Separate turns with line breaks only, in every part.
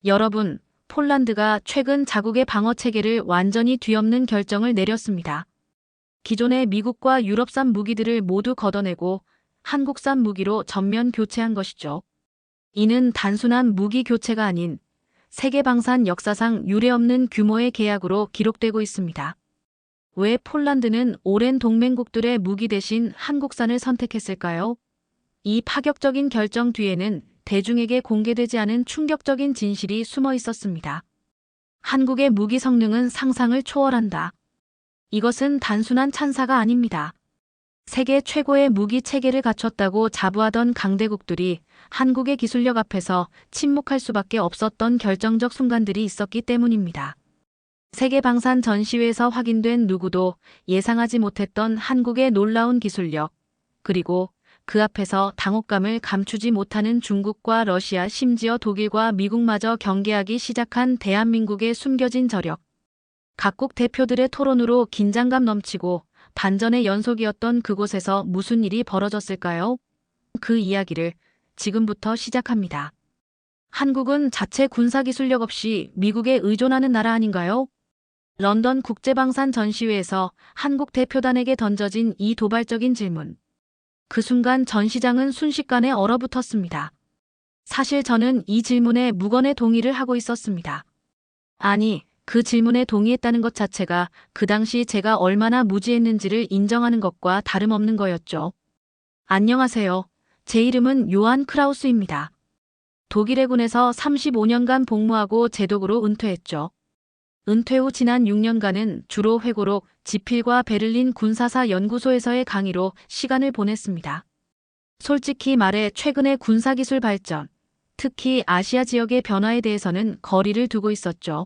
여러분, 폴란드가 최근 자국의 방어 체계를 완전히 뒤엎는 결정을 내렸습니다. 기존의 미국과 유럽산 무기들을 모두 걷어내고 한국산 무기로 전면 교체한 것이죠. 이는 단순한 무기 교체가 아닌 세계 방산 역사상 유례없는 규모의 계약으로 기록되고 있습니다. 왜 폴란드는 오랜 동맹국들의 무기 대신 한국산을 선택했을까요? 이 파격적인 결정 뒤에는 대중에게 공개되지 않은 충격적인 진실이 숨어 있었습니다. 한국의 무기 성능은 상상을 초월한다. 이것은 단순한 찬사가 아닙니다. 세계 최고의 무기 체계를 갖췄다고 자부하던 강대국들이 한국의 기술력 앞에서 침묵할 수밖에 없었던 결정적 순간들이 있었기 때문입니다. 세계 방산 전시회에서 확인된 누구도 예상하지 못했던 한국의 놀라운 기술력, 그리고 그 앞에서 당혹감을 감추지 못하는 중국과 러시아, 심지어 독일과 미국마저 경계하기 시작한 대한민국의 숨겨진 저력. 각국 대표들의 토론으로 긴장감 넘치고 반전의 연속이었던 그곳에서 무슨 일이 벌어졌을까요? 그 이야기를 지금부터 시작합니다. 한국은 자체 군사기술력 없이 미국에 의존하는 나라 아닌가요? 런던 국제방산 전시회에서 한국 대표단에게 던져진 이 도발적인 질문. 그 순간 전 시장은 순식간에 얼어붙었습니다. 사실 저는 이 질문에 무건의 동의를 하고 있었습니다. 아니, 그 질문에 동의했다는 것 자체가 그 당시 제가 얼마나 무지했는지를 인정하는 것과 다름없는 거였죠. 안녕하세요. 제 이름은 요한 크라우스입니다. 독일의 군에서 35년간 복무하고 제독으로 은퇴했죠. 은퇴 후 지난 6년간은 주로 회고록, 지필과 베를린 군사사 연구소에서의 강의로 시간을 보냈습니다. 솔직히 말해 최근의 군사기술 발전, 특히 아시아 지역의 변화에 대해서는 거리를 두고 있었죠.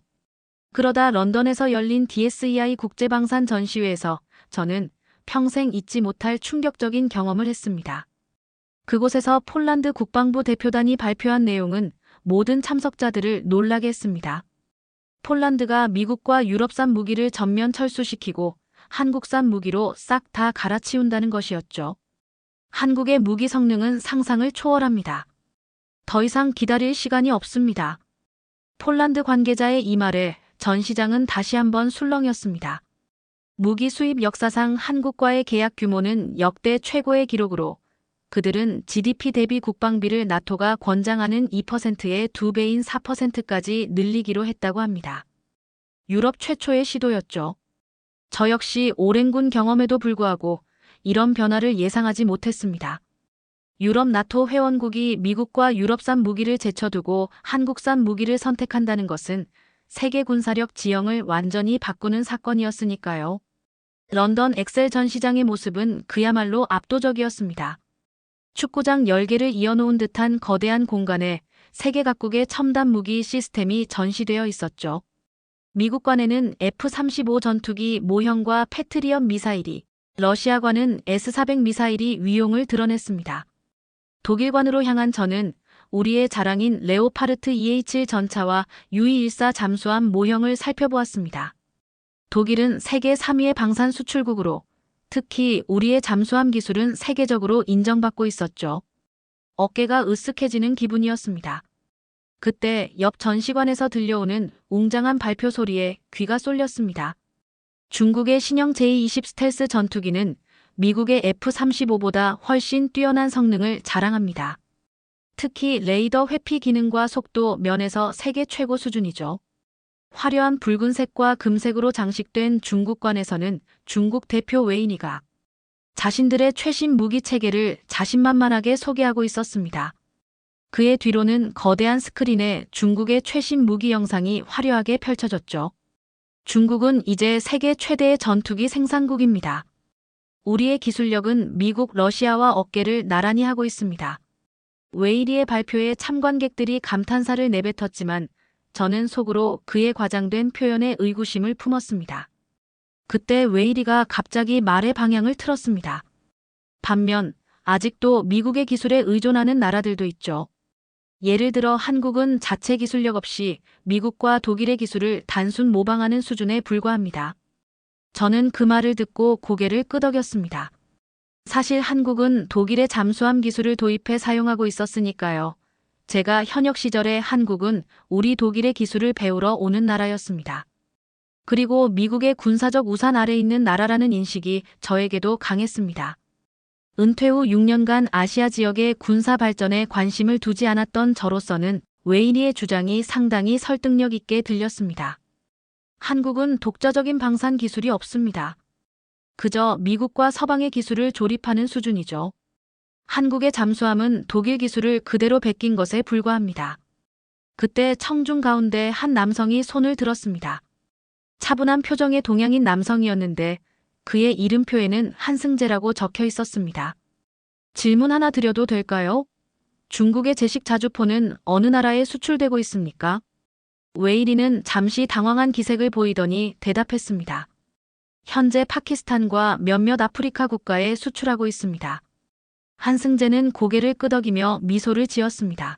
그러다 런던에서 열린 DSEI 국제방산 전시회에서 저는 평생 잊지 못할 충격적인 경험을 했습니다. 그곳에서 폴란드 국방부 대표단이 발표한 내용은 모든 참석자들을 놀라게 했습니다. 폴란드가 미국과 유럽산 무기를 전면 철수시키고 한국산 무기로 싹 다 갈아치운다는 것이었죠. 한국의 무기 성능은 상상을 초월합니다. 더 이상 기다릴 시간이 없습니다. 폴란드 관계자의 이 말에 전 시장은 다시 한번 술렁였습니다. 무기 수입 역사상 한국과의 계약 규모는 역대 최고의 기록으로 그들은 GDP 대비 국방비를 나토가 권장하는 2%의 2배인 4%까지 늘리기로 했다고 합니다. 유럽 최초의 시도였죠. 저 역시 오랜 군 경험에도 불구하고 이런 변화를 예상하지 못했습니다. 유럽 나토 회원국이 미국과 유럽산 무기를 제쳐두고 한국산 무기를 선택한다는 것은 세계 군사력 지형을 완전히 바꾸는 사건이었으니까요. 런던 엑셀 전시장의 모습은 그야말로 압도적이었습니다. 축구장 10개를 이어놓은 듯한 거대한 공간에 세계 각국의 첨단 무기 시스템이 전시되어 있었죠. 미국관에는 F-35 전투기 모형과 패트리엇 미사일이, 러시아관은 S-400 미사일이 위용을 드러냈습니다. 독일관으로 향한 저는 우리의 자랑인 레오파르트 EH 전차와 U-214 잠수함 모형을 살펴보았습니다. 독일은 세계 3위의 방산 수출국으로 특히 우리의 잠수함 기술은 세계적으로 인정받고 있었죠. 어깨가 으쓱해지는 기분이었습니다. 그때 옆 전시관에서 들려오는 웅장한 발표 소리에 귀가 쏠렸습니다. 중국의 신형 J-20 스텔스 전투기는 미국의 F-35보다 훨씬 뛰어난 성능을 자랑합니다. 특히 레이더 회피 기능과 속도 면에서 세계 최고 수준이죠. 화려한 붉은색과 금색으로 장식된 중국관에서는 중국 대표 웨이니가 자신들의 최신 무기 체계를 자신만만하게 소개하고 있었습니다. 그의 뒤로는 거대한 스크린에 중국의 최신 무기 영상이 화려하게 펼쳐졌죠. 중국은 이제 세계 최대의 전투기 생산국입니다. 우리의 기술력은 미국, 러시아와 어깨를 나란히 하고 있습니다. 웨이리의 발표에 참관객들이 감탄사를 내뱉었지만 저는 속으로 그의 과장된 표현에 의구심을 품었습니다. 그때 웨이리가 갑자기 말의 방향을 틀었습니다. 반면 아직도 미국의 기술에 의존하는 나라들도 있죠. 예를 들어 한국은 자체 기술력 없이 미국과 독일의 기술을 단순 모방하는 수준에 불과합니다. 저는 그 말을 듣고 고개를 끄덕였습니다. 사실 한국은 독일의 잠수함 기술을 도입해 사용하고 있었으니까요. 제가 현역 시절에 한국은 우리 독일의 기술을 배우러 오는 나라였습니다. 그리고 미국의 군사적 우산 아래 있는 나라라는 인식이 저에게도 강했습니다. 은퇴 후 6년간 아시아 지역의 군사 발전에 관심을 두지 않았던 저로서는 웨이리의 주장이 상당히 설득력 있게 들렸습니다. 한국은 독자적인 방산 기술이 없습니다. 그저 미국과 서방의 기술을 조립하는 수준이죠. 한국의 잠수함은 독일 기술을 그대로 베낀 것에 불과합니다. 그때 청중 가운데 한 남성이 손을 들었습니다. 차분한 표정의 동양인 남성이었는데 그의 이름표에는 한승재라고 적혀 있었습니다. 질문 하나 드려도 될까요? 중국의 제식 자주포는 어느 나라에 수출되고 있습니까? 웨이리는 잠시 당황한 기색을 보이더니 대답했습니다. 현재 파키스탄과 몇몇 아프리카 국가에 수출하고 있습니다. 한승재는 고개를 끄덕이며 미소를 지었습니다.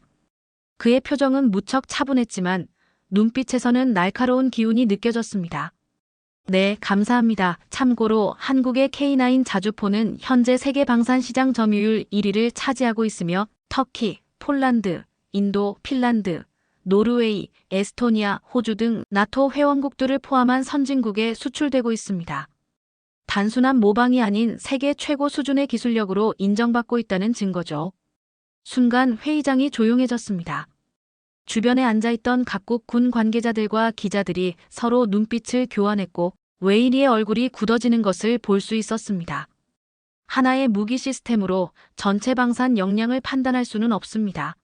그의 표정은 무척 차분했지만 눈빛에서는 날카로운 기운이 느껴졌습니다. 네, 감사합니다. 참고로 한국의 K9 자주포는 현재 세계 방산 시장 점유율 1위를 차지하고 있으며 터키, 폴란드, 인도, 핀란드, 노르웨이, 에스토니아, 호주 등 나토 회원국들을 포함한 선진국에 수출되고 있습니다. 단순한 모방이 아닌 세계 최고 수준의 기술력으로 인정받고 있다는 증거죠. 순간 회의장이 조용해졌습니다. 주변에 앉아있던 각국 군 관계자들과 기자들이 서로 눈빛을 교환했고 웨이리의 얼굴이 굳어지는 것을 볼 수 있었습니다. 하나의 무기 시스템으로 전체 방산 역량을 판단할 수는 없습니다.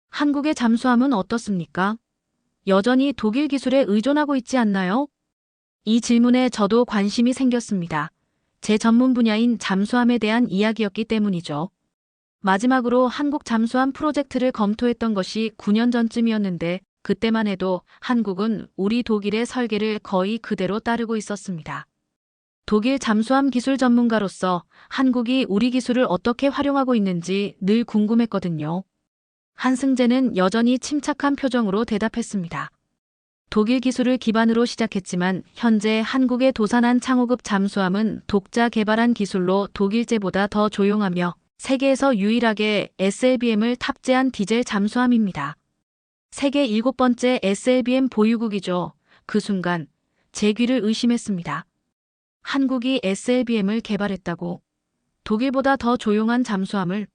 한국의 잠수함은 어떻습니까? 여전히 독일 기술에 의존하고 있지 않나요? 이 질문에 저도 관심이 생겼습니다. 제 전문 분야인 잠수함에 대한 이야기였기 때문이죠. 마지막으로 한국 잠수함 프로젝트를 검토했던 것이 9년 전쯤이었는데 그때만 해도 한국은 우리 독일의 설계를 거의 그대로 따르고 있었습니다. 독일 잠수함 기술 전문가로서 한국이 우리 기술을 어떻게 활용하고 있는지 늘 궁금했거든요. 한승재는 여전히 침착한 표정으로 대답했습니다. 독일 기술을 기반으로 시작했지만 현재 한국의 도산한 창호급 잠수함은 독자 개발한 기술로 독일제보다 더 조용하며 세계에서 유일하게 SLBM을 탑재한 디젤 잠수함입니다. 세계 7번째 SLBM 보유국이죠. 그 순간 제 귀를 의심했습니다. 한국이 SLBM을 개발했다고? 독일보다 더 조용한 잠수함을?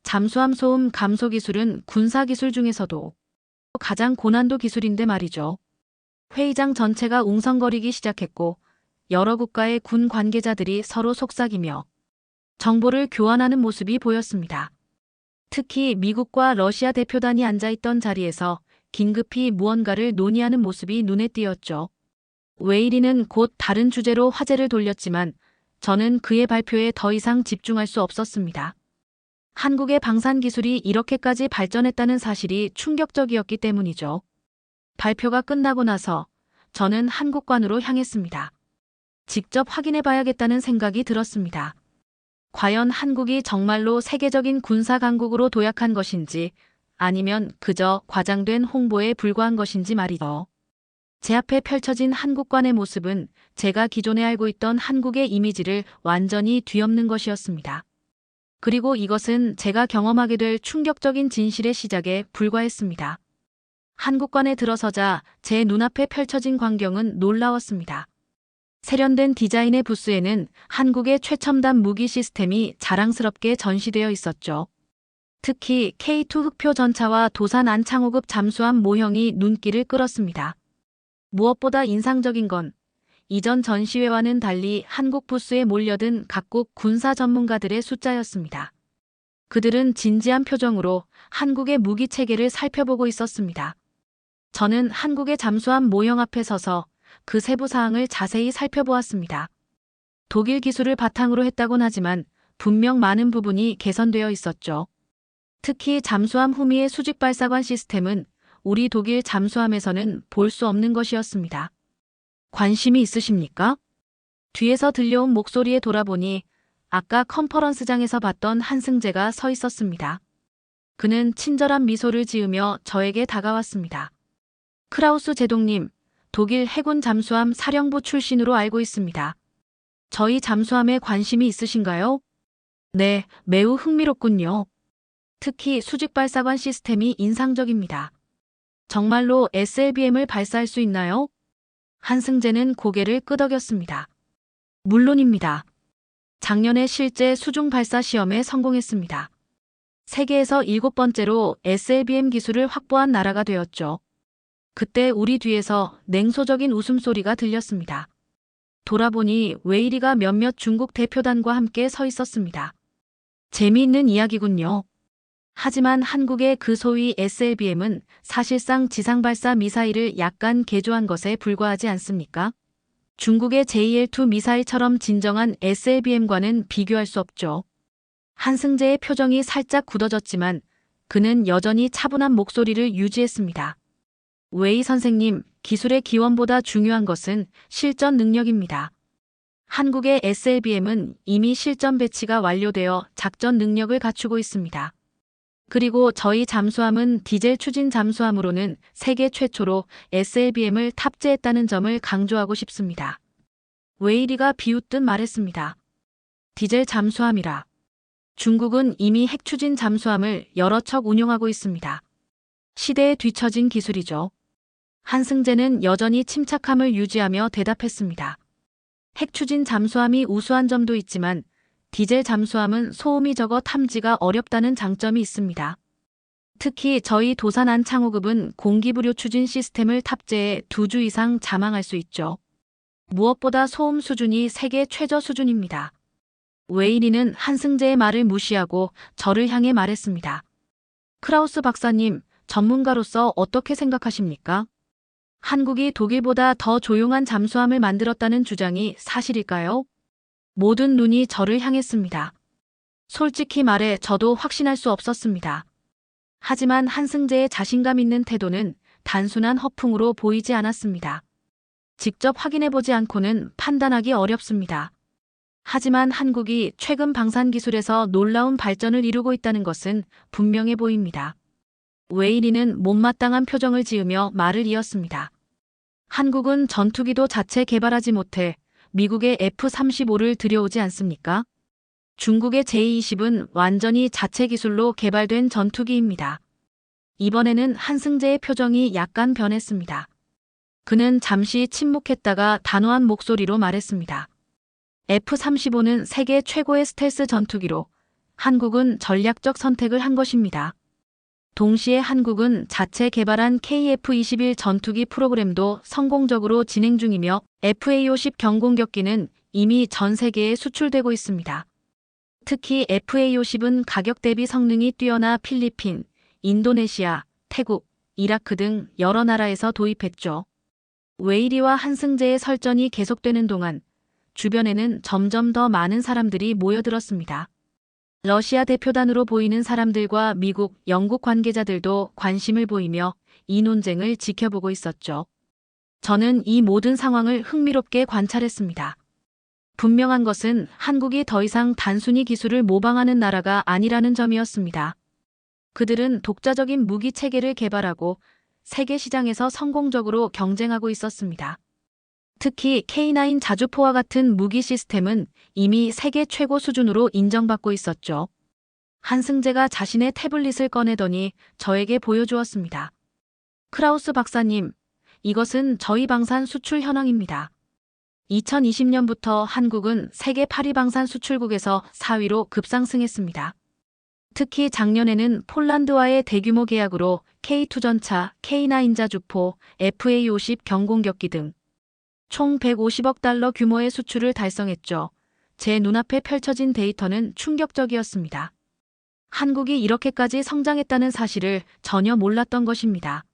잠수함 소음 감소 기술은 군사기술 중에서도 가장 고난도 기술인데 말이죠. 회의장 전체가 웅성거리기 시작했고 여러 국가의 군 관계자들이 서로 속삭이며 정보를 교환하는 모습이 보였습니다. 특히 미국과 러시아 대표단이 앉아있던 자리에서 긴급히 무언가를 논의하는 모습이 눈에 띄었죠. 웨이리는 곧 다른 주제로 화제를 돌렸지만 저는 그의 발표에 더 이상 집중할 수 없었습니다. 한국의 방산 기술이 이렇게까지 발전했다는 사실이 충격적이었기 때문이죠. 발표가 끝나고 나서 저는 한국관으로 향했습니다. 직접 확인해 봐야겠다는 생각이 들었습니다. 과연 한국이 정말로 세계적인 군사 강국으로 도약한 것인지 아니면 그저 과장된 홍보에 불과한 것인지 말이죠. 제 앞에 펼쳐진 한국관의 모습은 제가 기존에 알고 있던 한국의 이미지를 완전히 뒤엎는 것이었습니다. 그리고 이것은 제가 경험하게 될 충격적인 진실의 시작에 불과했습니다. 한국관에 들어서자 제 눈앞에 펼쳐진 광경은 놀라웠습니다. 세련된 디자인의 부스에는 한국의 최첨단 무기 시스템이 자랑스럽게 전시되어 있었죠. 특히 K2 흑표 전차와 도산 안창호급 잠수함 모형이 눈길을 끌었습니다. 무엇보다 인상적인 건 이전 전시회와는 달리 한국 부스에 몰려든 각국 군사 전문가들의 숫자였습니다. 그들은 진지한 표정으로 한국의 무기 체계를 살펴보고 있었습니다. 저는 한국의 잠수함 모형 앞에 서서 그 세부 사항을 자세히 살펴보았습니다. 독일 기술을 바탕으로 했다곤 하지만 분명 많은 부분이 개선되어 있었죠. 특히 잠수함 후미의 수직 발사관 시스템은 우리 독일 잠수함에서는 볼 수 없는 것이었습니다. 관심이 있으십니까? 뒤에서 들려온 목소리에 돌아보니 아까 컨퍼런스장에서 봤던 한승재가 서 있었습니다. 그는 친절한 미소를 지으며 저에게 다가왔습니다. 크라우스 제독님, 독일 해군 잠수함 사령부 출신으로 알고 있습니다. 저희 잠수함에 관심이 있으신가요? 네, 매우 흥미롭군요. 특히 수직 발사관 시스템이 인상적입니다. 정말로 SLBM을 발사할 수 있나요? 한승재는 고개를 끄덕였습니다. 물론입니다. 작년에 실제 수중 발사 시험에 성공했습니다. 세계에서 7번째로 SLBM 기술을 확보한 나라가 되었죠. 그때 우리 뒤에서 냉소적인 웃음소리가 들렸습니다. 돌아보니 웨이리가 몇몇 중국 대표단과 함께 서 있었습니다. 재미있는 이야기군요. 하지만 한국의 그 소위 SLBM은 사실상 지상발사 미사일을 약간 개조한 것에 불과하지 않습니까? 중국의 JL2 미사일처럼 진정한 SLBM과는 비교할 수 없죠. 한승재의 표정이 살짝 굳어졌지만 그는 여전히 차분한 목소리를 유지했습니다. 웨이 선생님, 기술의 기원보다 중요한 것은 실전 능력입니다. 한국의 SLBM은 이미 실전 배치가 완료되어 작전 능력을 갖추고 있습니다. 그리고 저희 잠수함은 디젤 추진 잠수함으로는 세계 최초로 SLBM을 탑재했다는 점을 강조하고 싶습니다. 웨이리가 비웃듯 말했습니다. 디젤 잠수함이라. 중국은 이미 핵 추진 잠수함을 여러 척 운용하고 있습니다. 시대에 뒤처진 기술이죠. 한승재는 여전히 침착함을 유지하며 대답했습니다. 핵 추진 잠수함이 우수한 점도 있지만 디젤 잠수함은 소음이 적어 탐지가 어렵다는 장점이 있습니다. 특히 저희 도산 안창호급은 공기부료 추진 시스템을 탑재해 2주 이상 잠항할 수 있죠. 무엇보다 소음 수준이 세계 최저 수준입니다. 웨이리는 한승재의 말을 무시하고 저를 향해 말했습니다. 크라우스 박사님, 전문가로서 어떻게 생각하십니까? 한국이 독일보다 더 조용한 잠수함을 만들었다는 주장이 사실일까요? 모든 눈이 저를 향했습니다. 솔직히 말해 저도 확신할 수 없었습니다. 하지만 한승재의 자신감 있는 태도는 단순한 허풍으로 보이지 않았습니다. 직접 확인해보지 않고는 판단하기 어렵습니다. 하지만 한국이 최근 방산 기술에서 놀라운 발전을 이루고 있다는 것은 분명해 보입니다. 웨이리는 못마땅한 표정을 지으며 말을 이었습니다. 한국은 전투기도 자체 개발하지 못해 미국의 F-35를 들여오지 않습니까? 중국의 J-20은 완전히 자체 기술로 개발된 전투기입니다. 이번에는 한승재의 표정이 약간 변했습니다. 그는 잠시 침묵했다가 단호한 목소리로 말했습니다. F-35는 세계 최고의 스텔스 전투기로 한국은 전략적 선택을 한 것입니다. 동시에 한국은 자체 개발한 KF-21 전투기 프로그램도 성공적으로 진행 중이며 FA-50 경공격기는 이미 전 세계에 수출되고 있습니다. 특히 FA-50은 가격 대비 성능이 뛰어나 필리핀, 인도네시아, 태국, 이라크 등 여러 나라에서 도입했죠. 웨이리와 한승재의 설전이 계속되는 동안 주변에는 점점 더 많은 사람들이 모여들었습니다. 러시아 대표단으로 보이는 사람들과 미국, 영국 관계자들도 관심을 보이며 이 논쟁을 지켜보고 있었죠. 저는 이 모든 상황을 흥미롭게 관찰했습니다. 분명한 것은 한국이 더 이상 단순히 기술을 모방하는 나라가 아니라는 점이었습니다. 그들은 독자적인 무기 체계를 개발하고 세계 시장에서 성공적으로 경쟁하고 있었습니다. 특히 K9 자주포와 같은 무기 시스템은 이미 세계 최고 수준으로 인정받고 있었죠. 한승재가 자신의 태블릿을 꺼내더니 저에게 보여주었습니다. 크라우스 박사님, 이것은 저희 방산 수출 현황입니다. 2020년부터 한국은 세계 8위 방산 수출국에서 4위로 급상승했습니다. 특히 작년에는 폴란드와의 대규모 계약으로 K2 전차, K9 자주포, FA-50 경공격기 등 총 150억 달러 규모의 수출을 달성했죠. 제 눈앞에 펼쳐진 데이터는 충격적이었습니다. 한국이 이렇게까지 성장했다는 사실을 전혀 몰랐던 것입니다.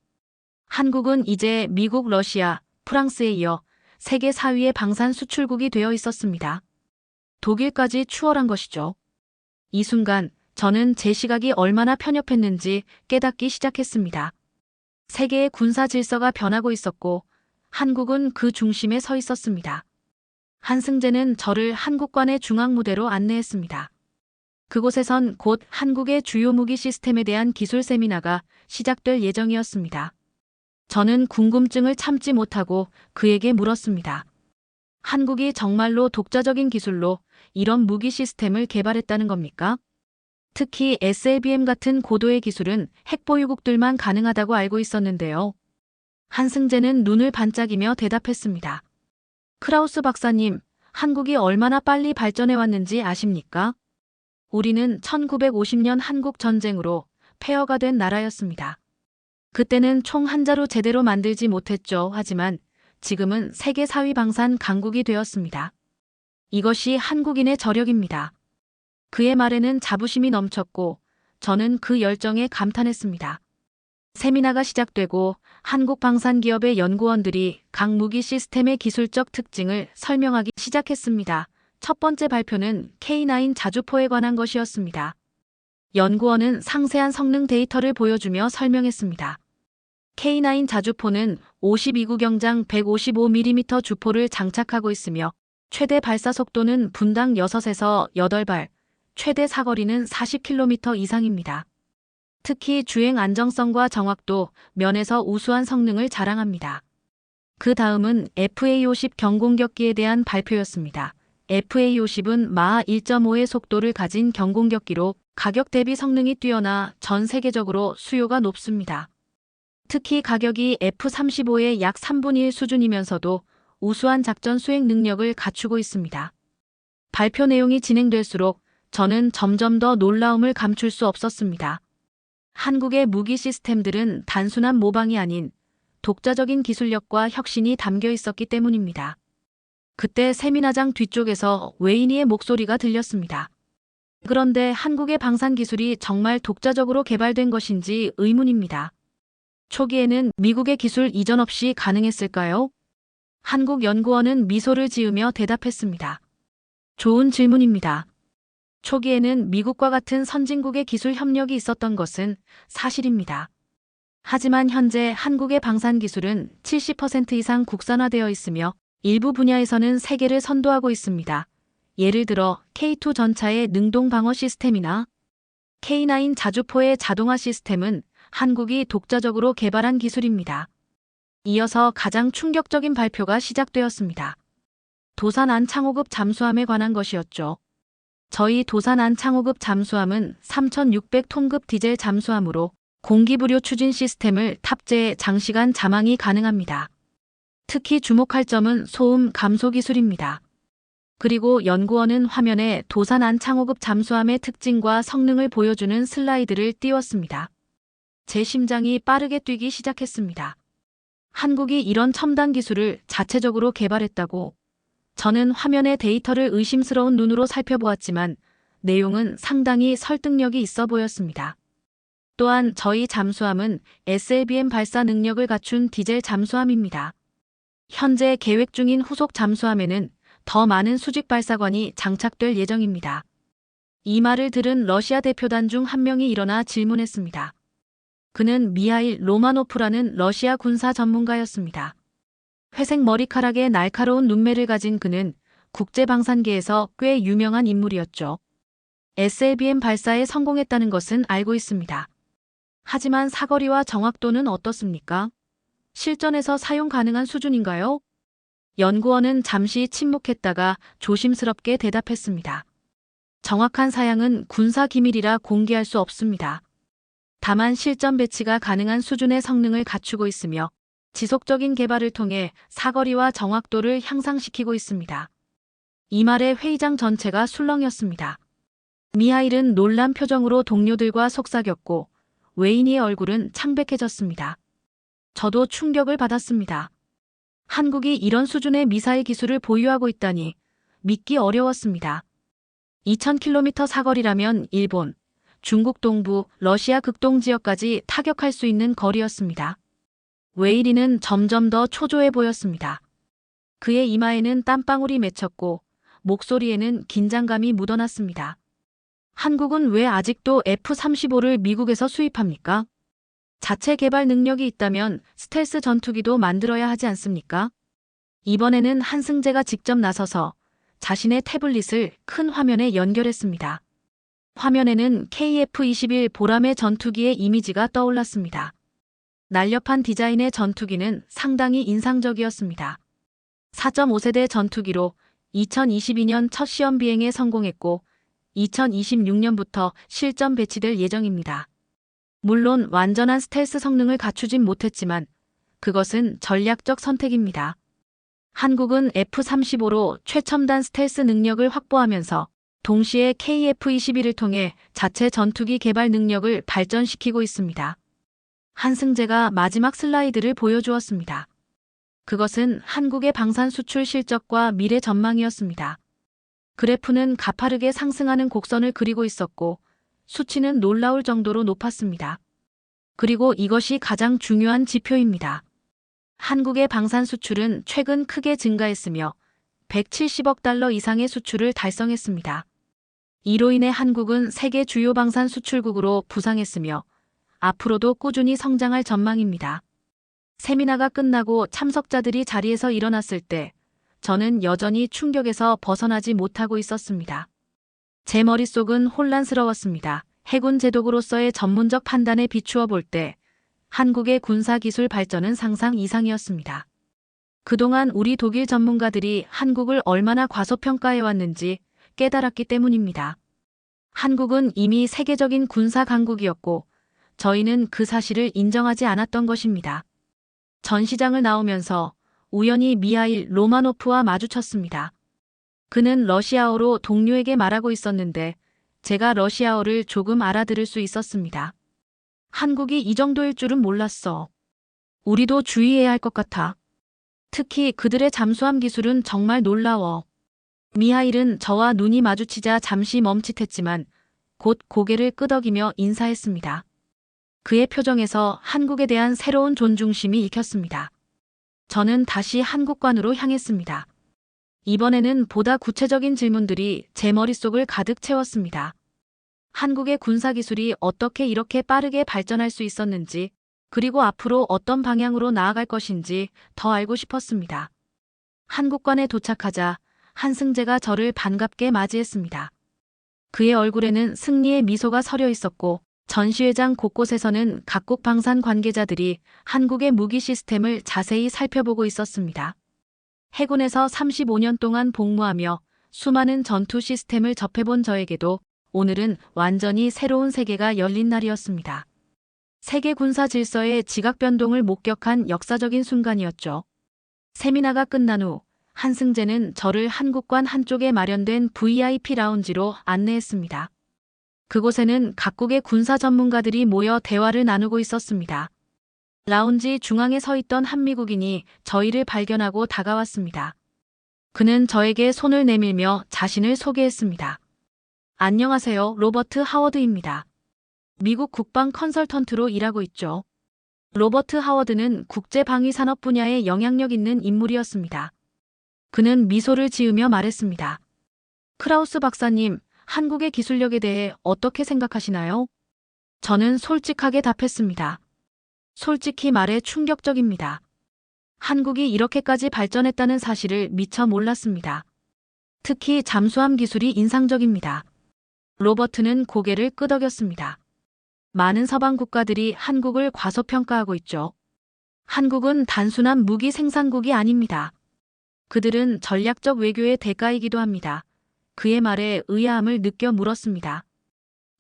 한국은 이제 미국, 러시아, 프랑스에 이어 세계 4위의 방산 수출국이 되어 있었습니다. 독일까지 추월한 것이죠. 이 순간 저는 제 시각이 얼마나 편협했는지 깨닫기 시작했습니다. 세계의 군사 질서가 변하고 있었고 한국은 그 중심에 서 있었습니다. 한승재는 저를 한국관의 중앙무대로 안내했습니다. 그곳에선 곧 한국의 주요 무기 시스템에 대한 기술 세미나가 시작될 예정이었습니다. 저는 궁금증을 참지 못하고 그에게 물었습니다. 한국이 정말로 독자적인 기술로 이런 무기 시스템을 개발했다는 겁니까? 특히 SLBM 같은 고도의 기술은 핵보유국들만 가능하다고 알고 있었는데요. 한승재는 눈을 반짝이며 대답했습니다. 크라우스 박사님, 한국이 얼마나 빨리 발전해 왔는지 아십니까? 우리는 1950년 한국 전쟁으로 폐허가 된 나라였습니다. 그때는 총 한 자루 제대로 만들지 못했죠. 하지만 지금은 세계 4위 방산 강국이 되었습니다. 이것이 한국인의 저력입니다. 그의 말에는 자부심이 넘쳤고 저는 그 열정에 감탄했습니다. 세미나가 시작되고 한국 방산기업의 연구원들이 각 무기 시스템의 기술적 특징을 설명하기 시작했습니다. 첫 번째 발표는 K9 자주포에 관한 것이었습니다. 연구원은 상세한 성능 데이터를 보여주며 설명했습니다. K9 자주포는 52구 경장 155mm 주포를 장착하고 있으며 최대 발사 속도는 분당 6에서 8발, 최대 사거리는 40km 이상입니다. 특히 주행 안정성과 정확도 면에서 우수한 성능을 자랑합니다. 그 다음은 FA50 경공격기에 대한 발표였습니다. FA50은 마하 1.5의 속도를 가진 경공격기로 가격 대비 성능이 뛰어나 전 세계적으로 수요가 높습니다. 특히 가격이 F-35의 약 3분의 1 수준이면서도 우수한 작전 수행 능력을 갖추고 있습니다. 발표 내용이 진행될수록 저는 점점 더 놀라움을 감출 수 없었습니다. 한국의 무기 시스템들은 단순한 모방이 아닌 독자적인 기술력과 혁신이 담겨 있었기 때문입니다. 그때 세미나장 뒤쪽에서 웨이니의 목소리가 들렸습니다. 그런데 한국의 방산 기술이 정말 독자적으로 개발된 것인지 의문입니다. 초기에는 미국의 기술 이전 없이 가능했을까요? 한국연구원은 미소를 지으며 대답했습니다. 좋은 질문입니다. 초기에는 미국과 같은 선진국의 기술 협력이 있었던 것은 사실입니다. 하지만 현재 한국의 방산 기술은 70% 이상 국산화되어 있으며 일부 분야에서는 세계를 선도하고 있습니다. 예를 들어 K2 전차의 능동 방어 시스템이나 K9 자주포의 자동화 시스템은 한국이 독자적으로 개발한 기술입니다. 이어서 가장 충격적인 발표가 시작되었습니다. 도산 안창호급 잠수함에 관한 것이었죠. 저희 도산 안창호급 잠수함은 3,600톤급 디젤 잠수함으로 공기부료 추진 시스템을 탑재해 장시간 잠항이 가능합니다. 특히 주목할 점은 소음 감소 기술입니다. 그리고 연구원은 화면에 도산 안창호급 잠수함의 특징과 성능을 보여주는 슬라이드를 띄웠습니다. 제 심장이 빠르게 뛰기 시작했습니다. 한국이 이런 첨단 기술을 자체적으로 개발했다고. 저는 화면의 데이터를 의심스러운 눈으로 살펴보았지만 내용은 상당히 설득력이 있어 보였습니다. 또한 저희 잠수함은 SLBM 발사 능력을 갖춘 디젤 잠수함입니다. 현재 계획 중인 후속 잠수함에는 더 많은 수직 발사관이 장착될 예정입니다. 이 말을 들은 러시아 대표단 중 한 명이 일어나 질문했습니다. 그는 미하일 로마노프라는 러시아 군사 전문가였습니다. 회색 머리카락에 날카로운 눈매를 가진 그는 국제방산계에서 꽤 유명한 인물이었죠. SLBM 발사에 성공했다는 것은 알고 있습니다. 하지만 사거리와 정확도는 어떻습니까? 실전에서 사용 가능한 수준인가요? 연구원은 잠시 침묵했다가 조심스럽게 대답했습니다. 정확한 사양은 군사 기밀이라 공개할 수 없습니다. 다만 실전 배치가 가능한 수준의 성능을 갖추고 있으며 지속적인 개발을 통해 사거리와 정확도를 향상시키고 있습니다. 이 말에 회의장 전체가 술렁였습니다. 미하일은 놀란 표정으로 동료들과 속삭였고 웨이니의 얼굴은 창백해졌습니다. 저도 충격을 받았습니다. 한국이 이런 수준의 미사일 기술을 보유하고 있다니 믿기 어려웠습니다. 2000km 사거리라면 일본, 중국 동부, 러시아 극동 지역까지 타격할 수 있는 거리였습니다. 웨이리는 점점 더 초조해 보였습니다. 그의 이마에는 땀방울이 맺혔고 목소리에는 긴장감이 묻어났습니다. 한국은 왜 아직도 F-35를 미국에서 수입합니까? 자체 개발 능력이 있다면 스텔스 전투기도 만들어야 하지 않습니까? 이번에는 한승재가 직접 나서서 자신의 태블릿을 큰 화면에 연결했습니다. 화면에는 KF-21 보람의 전투기의 이미지가 떠올랐습니다. 날렵한 디자인의 전투기는 상당히 인상적이었습니다. 4.5세대 전투기로 2022년 첫 시험 비행에 성공했고 2026년부터 실전 배치될 예정입니다. 물론 완전한 스텔스 성능을 갖추진 못했지만 그것은 전략적 선택입니다. 한국은 F-35로 최첨단 스텔스 능력을 확보하면서 동시에 KF-21을 통해 자체 전투기 개발 능력을 발전시키고 있습니다. 한승재가 마지막 슬라이드를 보여주었습니다. 그것은 한국의 방산 수출 실적과 미래 전망이었습니다. 그래프는 가파르게 상승하는 곡선을 그리고 있었고 수치는 놀라울 정도로 높았습니다. 그리고 이것이 가장 중요한 지표입니다. 한국의 방산 수출은 최근 크게 증가했으며 170억 달러 이상의 수출을 달성했습니다. 이로 인해 한국은 세계 주요 방산 수출국으로 부상했으며 앞으로도 꾸준히 성장할 전망입니다. 세미나가 끝나고 참석자들이 자리에서 일어났을 때 저는 여전히 충격에서 벗어나지 못하고 있었습니다. 제 머릿속은 혼란스러웠습니다. 해군 제독으로서의 전문적 판단에 비추어 볼 때 한국의 군사기술 발전은 상상 이상이었습니다. 그동안 우리 독일 전문가들이 한국을 얼마나 과소평가해왔는지 깨달았기 때문입니다. 한국은 이미 세계적인 군사 강국이었고 저희는 그 사실을 인정하지 않았던 것입니다. 전시장을 나오면서 우연히 미하일 로마노프와 마주쳤습니다. 그는 러시아어로 동료에게 말하고 있었는데 제가 러시아어를 조금 알아들을 수 있었습니다. 한국이 이 정도일 줄은 몰랐어. 우리도 주의해야 할 것 같아. 특히 그들의 잠수함 기술은 정말 놀라워. 미하일은 저와 눈이 마주치자 잠시 멈칫했지만 곧 고개를 끄덕이며 인사했습니다. 그의 표정에서 한국에 대한 새로운 존중심이 읽혔습니다. 저는 다시 한국관으로 향했습니다. 이번에는 보다 구체적인 질문들이 제 머릿속을 가득 채웠습니다. 한국의 군사기술이 어떻게 이렇게 빠르게 발전할 수 있었는지, 그리고 앞으로 어떤 방향으로 나아갈 것인지 더 알고 싶었습니다. 한국관에 도착하자 한승재가 저를 반갑게 맞이했습니다. 그의 얼굴에는 승리의 미소가 서려 있었고 전시회장 곳곳에서는 각국 방산 관계자들이 한국의 무기 시스템을 자세히 살펴보고 있었습니다. 해군에서 35년 동안 복무하며 수많은 전투 시스템을 접해본 저에게도 오늘은 완전히 새로운 세계가 열린 날이었습니다. 세계 군사 질서의 지각 변동을 목격한 역사적인 순간이었죠. 세미나가 끝난 후 한승재는 저를 한국관 한쪽에 마련된 VIP 라운지로 안내했습니다. 그곳에는 각국의 군사 전문가들이 모여 대화를 나누고 있었습니다. 라운지 중앙에 서 있던 한 미국인이 저희를 발견하고 다가왔습니다. 그는 저에게 손을 내밀며 자신을 소개했습니다. 안녕하세요, 로버트 하워드입니다. 미국 국방 컨설턴트로 일하고 있죠. 로버트 하워드는 국제방위산업 분야에 영향력 있는 인물이었습니다. 그는 미소를 지으며 말했습니다. 크라우스 박사님, 한국의 기술력에 대해 어떻게 생각하시나요? 저는 솔직하게 답했습니다. 솔직히 말해 충격적입니다. 한국이 이렇게까지 발전했다는 사실을 미처 몰랐습니다. 특히 잠수함 기술이 인상적입니다. 로버트는 고개를 끄덕였습니다. 많은 서방 국가들이 한국을 과소평가하고 있죠. 한국은 단순한 무기 생산국이 아닙니다. 그들은 전략적 외교의 대가이기도 합니다. 그의 말에 의아함을 느껴 물었습니다.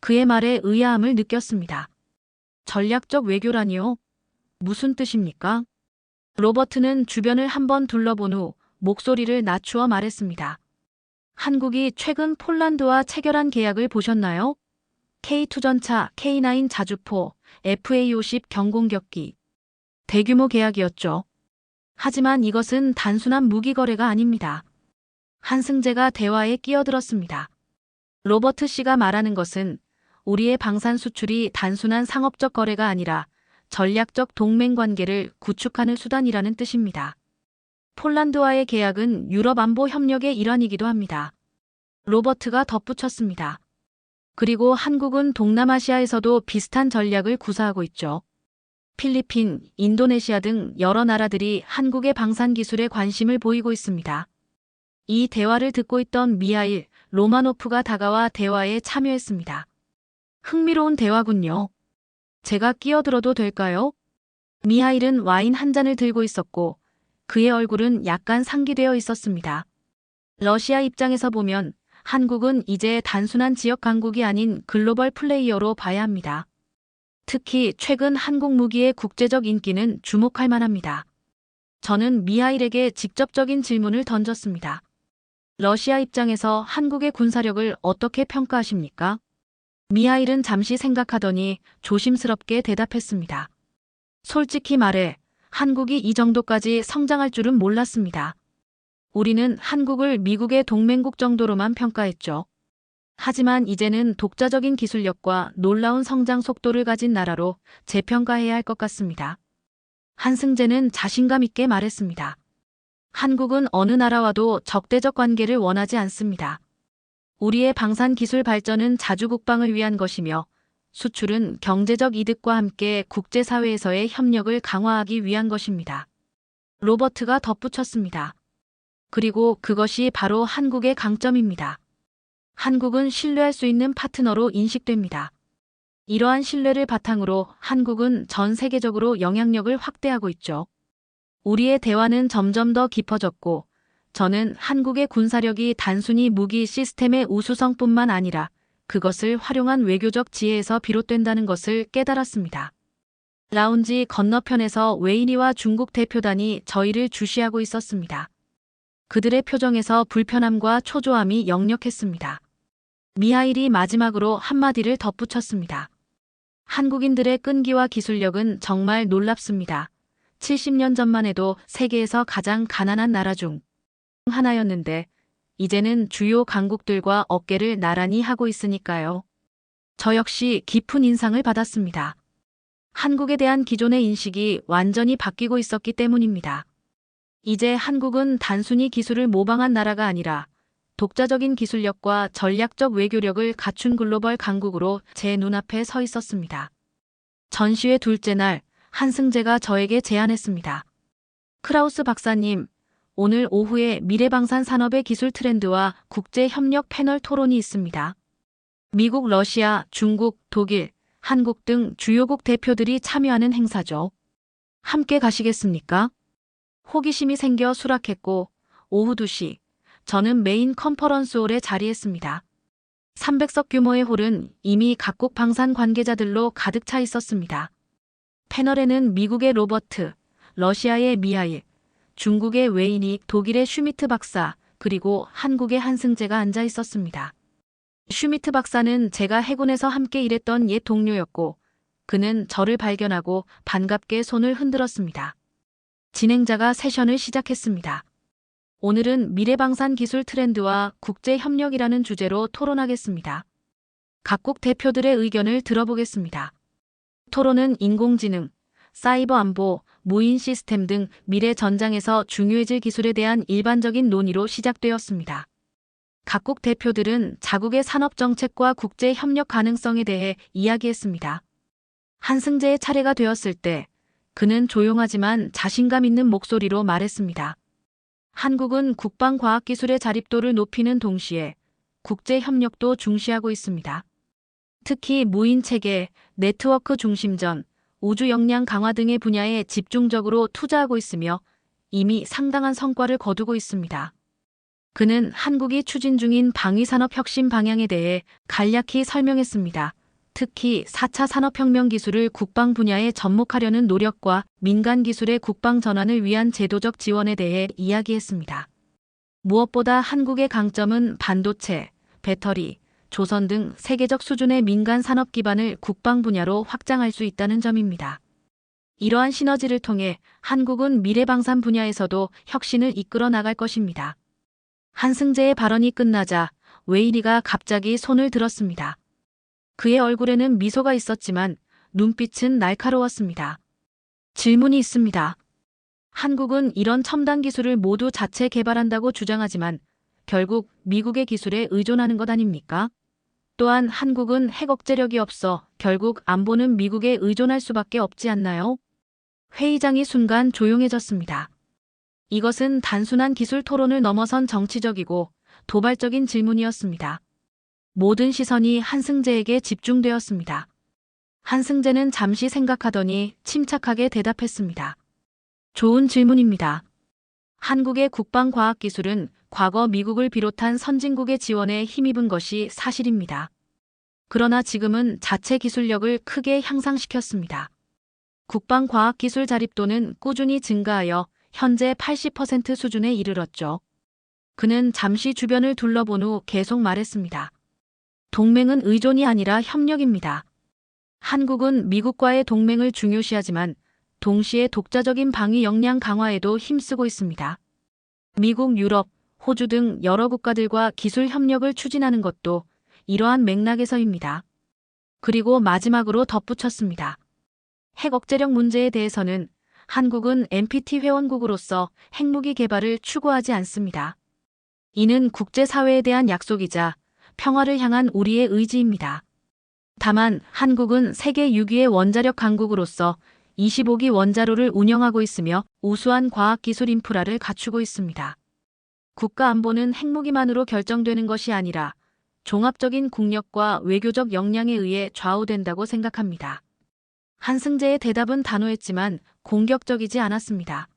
그의 말에 의아함을 느꼈습니다. 전략적 외교라니요? 무슨 뜻입니까? 로버트는 주변을 한번 둘러본 후 목소리를 낮추어 말했습니다. 한국이 최근 폴란드와 체결한 계약을 보셨나요? K2 전차, K9 자주포, FA-50 경공격기. 대규모 계약이었죠. 하지만 이것은 단순한 무기 거래가 아닙니다. 한승재가 대화에 끼어들었습니다. 로버트 씨가 말하는 것은 우리의 방산 수출이 단순한 상업적 거래가 아니라 전략적 동맹 관계를 구축하는 수단이라는 뜻입니다. 폴란드와의 계약은 유럽 안보 협력의 일환이기도 합니다. 로버트가 덧붙였습니다. 그리고 한국은 동남아시아에서도 비슷한 전략을 구사하고 있죠. 필리핀, 인도네시아 등 여러 나라들이 한국의 방산 기술에 관심을 보이고 있습니다. 이 대화를 듣고 있던 미하일 로마노프가 다가와 대화에 참여했습니다. 흥미로운 대화군요. 제가 끼어들어도 될까요? 미하일은 와인 한 잔을 들고 있었고 그의 얼굴은 약간 상기되어 있었습니다. 러시아 입장에서 보면 한국은 이제 단순한 지역 강국이 아닌 글로벌 플레이어로 봐야 합니다. 특히 최근 한국 무기의 국제적 인기는 주목할 만합니다. 저는 미하일에게 직접적인 질문을 던졌습니다. 러시아 입장에서 한국의 군사력을 어떻게 평가하십니까? 미하일은 잠시 생각하더니 조심스럽게 대답했습니다. 솔직히 말해, 한국이 이 정도까지 성장할 줄은 몰랐습니다. 우리는 한국을 미국의 동맹국 정도로만 평가했죠. 하지만 이제는 독자적인 기술력과 놀라운 성장 속도를 가진 나라로 재평가해야 할 것 같습니다. 한승재는 자신감 있게 말했습니다. 한국은 어느 나라와도 적대적 관계를 원하지 않습니다. 우리의 방산 기술 발전은 자주 국방을 위한 것이며 수출은 경제적 이득과 함께 국제사회에서의 협력을 강화하기 위한 것입니다. 로버트가 덧붙였습니다. 그리고 그것이 바로 한국의 강점입니다. 한국은 신뢰할 수 있는 파트너로 인식됩니다. 이러한 신뢰를 바탕으로 한국은 전 세계적으로 영향력을 확대하고 있죠. 우리의 대화는 점점 더 깊어졌고, 저는 한국의 군사력이 단순히 무기 시스템의 우수성뿐만 아니라 그것을 활용한 외교적 지혜에서 비롯된다는 것을 깨달았습니다. 라운지 건너편에서 웨이리와 중국 대표단이 저희를 주시하고 있었습니다. 그들의 표정에서 불편함과 초조함이 역력했습니다. 미하일이 마지막으로 한마디를 덧붙였습니다. 한국인들의 끈기와 기술력은 정말 놀랍습니다. 70년 전만 해도 세계에서 가장 가난한 나라 중 하나였는데 이제는 주요 강국들과 어깨를 나란히 하고 있으니까요. 저 역시 깊은 인상을 받았습니다. 한국에 대한 기존의 인식이 완전히 바뀌고 있었기 때문입니다. 이제 한국은 단순히 기술을 모방한 나라가 아니라 독자적인 기술력과 전략적 외교력을 갖춘 글로벌 강국으로 제 눈앞에 서 있었습니다. 전시회 둘째 날, 한승재가 저에게 제안했습니다. 크라우스 박사님, 오늘 오후에 미래방산 산업의 기술 트렌드와 국제협력 패널 토론이 있습니다. 미국, 러시아, 중국, 독일, 한국 등 주요국 대표들이 참여하는 행사죠. 함께 가시겠습니까? 호기심이 생겨 수락했고 오후 2시 저는 메인 컨퍼런스홀에 자리했습니다. 300석 규모의 홀은 이미 각국 방산 관계자들로 가득 차 있었습니다. 패널에는 미국의 로버트, 러시아의 미하일, 중국의 웨이니, 독일의 슈미트 박사, 그리고 한국의 한승재가 앉아 있었습니다. 슈미트 박사는 제가 해군에서 함께 일했던 옛 동료였고 그는 저를 발견하고 반갑게 손을 흔들었습니다. 진행자가 세션을 시작했습니다. 오늘은 미래방산 기술 트렌드와 국제협력이라는 주제로 토론하겠습니다. 각국 대표들의 의견을 들어보겠습니다. 토론은 인공지능, 사이버 안보, 무인 시스템 등 미래 전장에서 중요해질 기술에 대한 일반적인 논의로 시작되었습니다. 각국 대표들은 자국의 산업 정책과 국제 협력 가능성에 대해 이야기했습니다. 한승재의 차례가 되었을 때 그는 조용하지만 자신감 있는 목소리로 말했습니다. 한국은 국방과학기술의 자립도를 높이는 동시에 국제 협력도 중시하고 있습니다. 특히 무인체계, 네트워크 중심전, 우주 역량 강화 등의 분야에 집중적으로 투자하고 있으며 이미 상당한 성과를 거두고 있습니다. 그는 한국이 추진 중인 방위산업 혁신 방향에 대해 간략히 설명했습니다. 특히 4차 산업혁명 기술을 국방 분야에 접목하려는 노력과 민간 기술의 국방 전환을 위한 제도적 지원에 대해 이야기했습니다. 무엇보다 한국의 강점은 반도체, 배터리, 조선 등 세계적 수준의 민간 산업 기반을 국방 분야로 확장할 수 있다는 점입니다. 이러한 시너지를 통해 한국은 미래방산 분야에서도 혁신을 이끌어 나갈 것입니다. 한승재의 발언이 끝나자 웨이리가 갑자기 손을 들었습니다. 그의 얼굴에는 미소가 있었지만 눈빛은 날카로웠습니다. 질문이 있습니다. 한국은 이런 첨단 기술을 모두 자체 개발한다고 주장하지만 결국 미국의 기술에 의존하는 것 아닙니까? 또한 한국은 핵 억제력이 없어 결국 안보는 미국에 의존할 수밖에 없지 않나요? 회의장이 순간 조용해졌습니다. 이것은 단순한 기술 토론을 넘어선 정치적이고 도발적인 질문이었습니다. 모든 시선이 한승재에게 집중되었습니다. 한승재는 잠시 생각하더니 침착하게 대답했습니다. 좋은 질문입니다. 한국의 국방과학기술은 과거 미국을 비롯한 선진국의 지원에 힘입은 것이 사실입니다. 그러나 지금은 자체 기술력을 크게 향상시켰습니다. 국방과학기술 자립도는 꾸준히 증가하여 현재 80% 수준에 이르렀죠. 그는 잠시 주변을 둘러본 후 계속 말했습니다. 동맹은 의존이 아니라 협력입니다. 한국은 미국과의 동맹을 중요시하지만 동시에 독자적인 방위 역량 강화에도 힘쓰고 있습니다. 미국, 유럽, 호주 등 여러 국가들과 기술 협력을 추진하는 것도 이러한 맥락에서입니다. 그리고 마지막으로 덧붙였습니다. 핵 억제력 문제에 대해서는 한국은 NPT 회원국으로서 핵무기 개발을 추구하지 않습니다. 이는 국제사회에 대한 약속이자 평화를 향한 우리의 의지입니다. 다만 한국은 세계 6위의 원자력 강국으로서 25기 원자로를 운영하고 있으며 우수한 과학기술 인프라를 갖추고 있습니다. 국가 안보는 핵무기만으로 결정되는 것이 아니라 종합적인 국력과 외교적 역량에 의해 좌우된다고 생각합니다. 한승재의 대답은 단호했지만 공격적이지 않았습니다.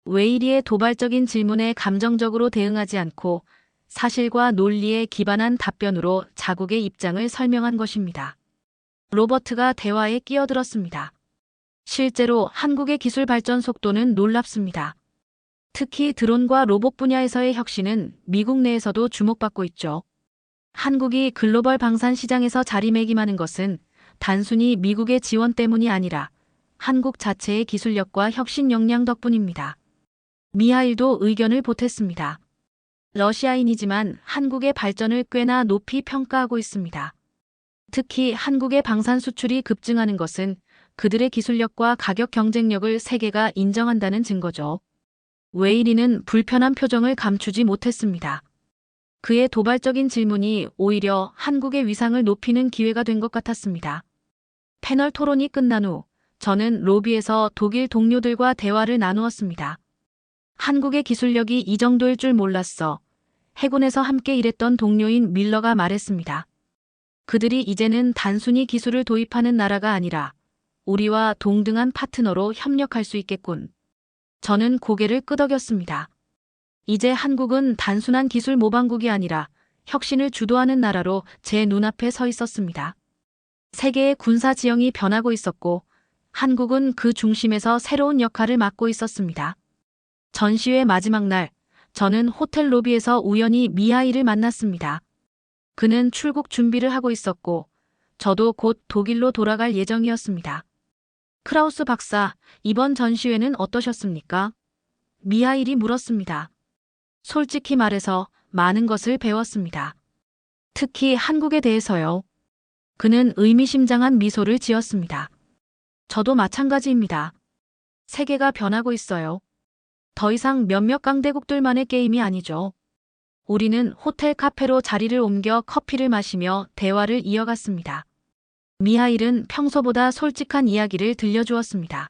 웨이리의 도발적인 질문에 감정적으로 대응하지 않고 사실과 논리에 기반한 답변으로 자국의 입장을 설명한 것입니다. 로버트가 대화에 끼어들었습니다. 실제로 한국의 기술 발전 속도는 놀랍습니다. 특히 드론과 로봇 분야에서의 혁신은 미국 내에서도 주목받고 있죠. 한국이 글로벌 방산 시장에서 자리매김하는 것은 단순히 미국의 지원 때문이 아니라 한국 자체의 기술력과 혁신 역량 덕분입니다. 미하일도 의견을 보탰습니다. 러시아인이지만 한국의 발전을 꽤나 높이 평가하고 있습니다. 특히 한국의 방산 수출이 급증하는 것은 그들의 기술력과 가격 경쟁력을 세계가 인정한다는 증거죠. 웨이리는 불편한 표정을 감추지 못했습니다. 그의 도발적인 질문이 오히려 한국의 위상을 높이는 기회가 된 것 같았습니다. 패널 토론이 끝난 후 저는 로비에서 독일 동료들과 대화를 나누었습니다. 한국의 기술력이 이 정도일 줄 몰랐어. 해군에서 함께 일했던 동료인 밀러가 말했습니다. 그들이 이제는 단순히 기술을 도입하는 나라가 아니라 우리와 동등한 파트너로 협력할 수 있겠군. 저는 고개를 끄덕였습니다. 이제 한국은 단순한 기술 모방국이 아니라 혁신을 주도하는 나라로 제 눈앞에 서 있었습니다. 세계의 군사 지형이 변하고 있었고 한국은 그 중심에서 새로운 역할을 맡고 있었습니다. 전시회 마지막 날, 저는 호텔 로비에서 우연히 미하일을 만났습니다. 그는 출국 준비를 하고 있었고 저도 곧 독일로 돌아갈 예정이었습니다. 크라우스 박사, 이번 전시회는 어떠셨습니까? 미하일이 물었습니다. 솔직히 말해서 많은 것을 배웠습니다. 특히 한국에 대해서요. 그는 의미심장한 미소를 지었습니다. 저도 마찬가지입니다. 세계가 변하고 있어요. 더 이상 몇몇 강대국들만의 게임이 아니죠. 우리는 호텔 카페로 자리를 옮겨 커피를 마시며 대화를 이어갔습니다. 미하일은 평소보다 솔직한 이야기를 들려주었습니다.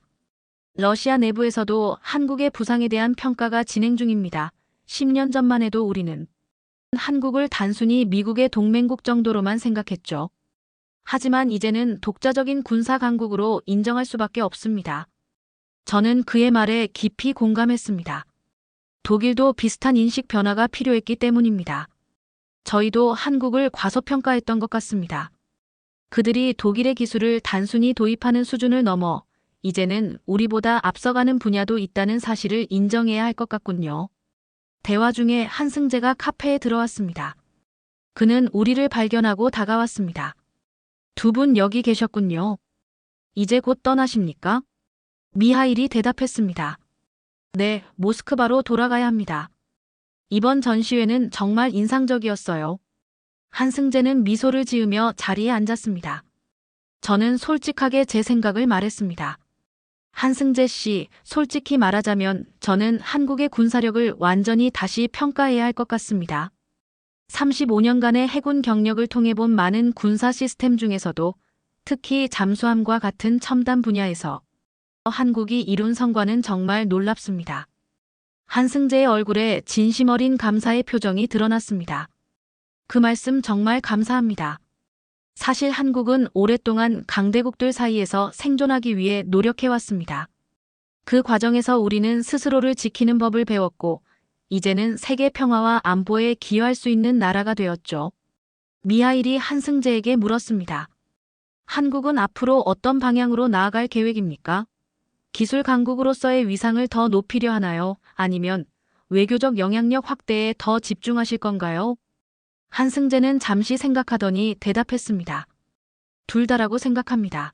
러시아 내부에서도 한국의 부상에 대한 평가가 진행 중입니다. 10년 전만 해도 우리는 한국을 단순히 미국의 동맹국 정도로만 생각했죠. 하지만 이제는 독자적인 군사 강국으로 인정할 수밖에 없습니다. 저는 그의 말에 깊이 공감했습니다. 독일도 비슷한 인식 변화가 필요했기 때문입니다. 저희도 한국을 과소평가했던 것 같습니다. 그들이 독일의 기술을 단순히 도입하는 수준을 넘어 이제는 우리보다 앞서가는 분야도 있다는 사실을 인정해야 할 것 같군요. 대화 중에 한승재가 카페에 들어왔습니다. 그는 우리를 발견하고 다가왔습니다. 두 분 여기 계셨군요. 이제 곧 떠나십니까? 미하일이 대답했습니다. 네, 모스크바로 돌아가야 합니다. 이번 전시회는 정말 인상적이었어요. 한승재는 미소를 지으며 자리에 앉았습니다. 저는 솔직하게 제 생각을 말했습니다. 한승재 씨, 솔직히 말하자면 저는 한국의 군사력을 완전히 다시 평가해야 할 것 같습니다. 35년간의 해군 경력을 통해 본 많은 군사 시스템 중에서도 특히 잠수함과 같은 첨단 분야에서 한국이 이룬 성과는 정말 놀랍습니다. 한승재의 얼굴에 진심 어린 감사의 표정이 드러났습니다. 그 말씀 정말 감사합니다. 사실 한국은 오랫동안 강대국들 사이에서 생존하기 위해 노력해왔습니다. 그 과정에서 우리는 스스로를 지키는 법을 배웠고 이제는 세계 평화와 안보에 기여할 수 있는 나라가 되었죠. 미하일이 한승재에게 물었습니다. 한국은 앞으로 어떤 방향으로 나아갈 계획입니까? 기술 강국으로서의 위상을 더 높이려 하나요? 아니면 외교적 영향력 확대에 더 집중하실 건가요? 한승재는 잠시 생각하더니 대답했습니다. 둘 다라고 생각합니다.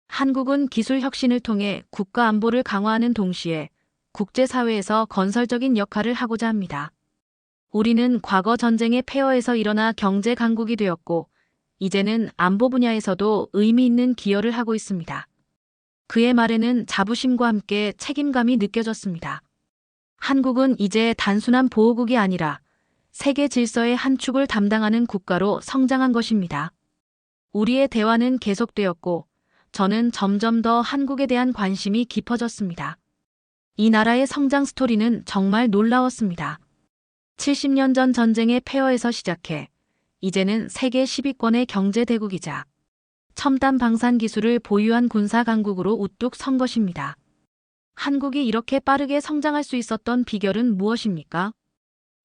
한국은 기술 혁신을 통해 국가 안보를 강화하는 동시에 국제사회에서 건설적인 역할을 하고자 합니다. 우리는 과거 전쟁의 폐허에서 일어나 경제 강국이 되었고, 이제는 안보 분야에서도 의미 있는 기여를 하고 있습니다. 그의 말에는 자부심과 함께 책임감이 느껴졌습니다. 한국은 이제 단순한 보호국이 아니라 세계 질서의 한 축을 담당하는 국가로 성장한 것입니다. 우리의 대화는 계속되었고, 저는 점점 더 한국에 대한 관심이 깊어졌습니다. 이 나라의 성장 스토리는 정말 놀라웠습니다. 70년 전 전쟁의 폐허에서 시작해 이제는 세계 10위권의 경제 대국이자 첨단 방산 기술을 보유한 군사 강국으로 우뚝 선 것입니다. 한국이 이렇게 빠르게 성장할 수 있었던 비결은 무엇입니까?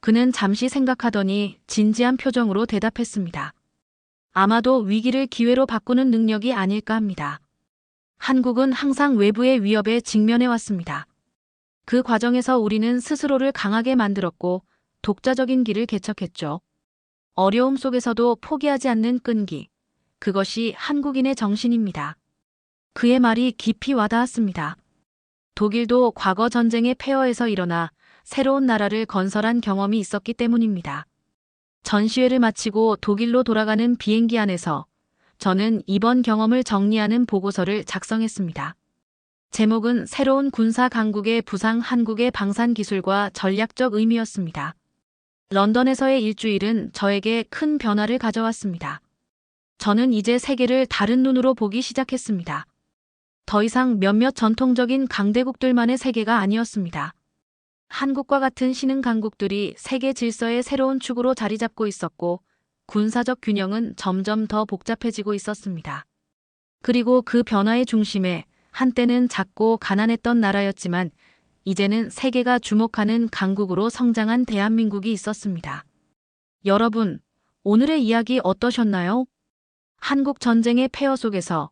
그는 잠시 생각하더니 진지한 표정으로 대답했습니다. 아마도 위기를 기회로 바꾸는 능력이 아닐까 합니다. 한국은 항상 외부의 위협에 직면해 왔습니다. 그 과정에서 우리는 스스로를 강하게 만들었고 독자적인 길을 개척했죠. 어려움 속에서도 포기하지 않는 끈기. 그것이 한국인의 정신입니다. 그의 말이 깊이 와닿았습니다. 독일도 과거 전쟁의 폐허에서 일어나 새로운 나라를 건설한 경험이 있었기 때문입니다. 전시회를 마치고 독일로 돌아가는 비행기 안에서 저는 이번 경험을 정리하는 보고서를 작성했습니다. 제목은 새로운 군사 강국의 부상 한국의 방산 기술과 전략적 의미였습니다. 런던에서의 일주일은 저에게 큰 변화를 가져왔습니다. 저는 이제 세계를 다른 눈으로 보기 시작했습니다. 더 이상 몇몇 전통적인 강대국들만의 세계가 아니었습니다. 한국과 같은 신흥 강국들이 세계 질서의 새로운 축으로 자리 잡고 있었고, 군사적 균형은 점점 더 복잡해지고 있었습니다. 그리고 그 변화의 중심에 한때는 작고 가난했던 나라였지만 이제는 세계가 주목하는 강국으로 성장한 대한민국이 있었습니다. 여러분, 오늘의 이야기 어떠셨나요? 한국 전쟁의 폐허 속에서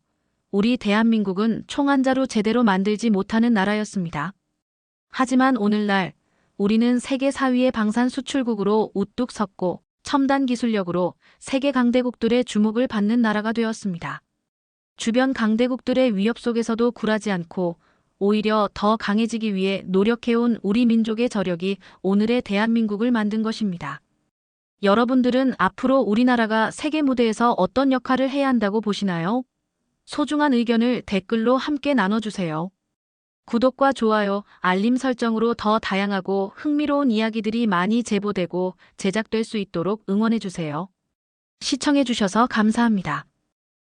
우리 대한민국은 총 한 자루 제대로 만들지 못하는 나라였습니다. 하지만 오늘날 우리는 세계 4위의 방산 수출국으로 우뚝 섰고 첨단 기술력으로 세계 강대국들의 주목을 받는 나라가 되었습니다. 주변 강대국들의 위협 속에서도 굴하지 않고 오히려 더 강해지기 위해 노력해온 우리 민족의 저력이 오늘의 대한민국을 만든 것입니다. 여러분들은 앞으로 우리나라가 세계 무대에서 어떤 역할을 해야 한다고 보시나요? 소중한 의견을 댓글로 함께 나눠주세요. 구독과 좋아요, 알림 설정으로 더 다양하고 흥미로운 이야기들이 많이 제보되고 제작될 수 있도록 응원해주세요. 시청해주셔서 감사합니다.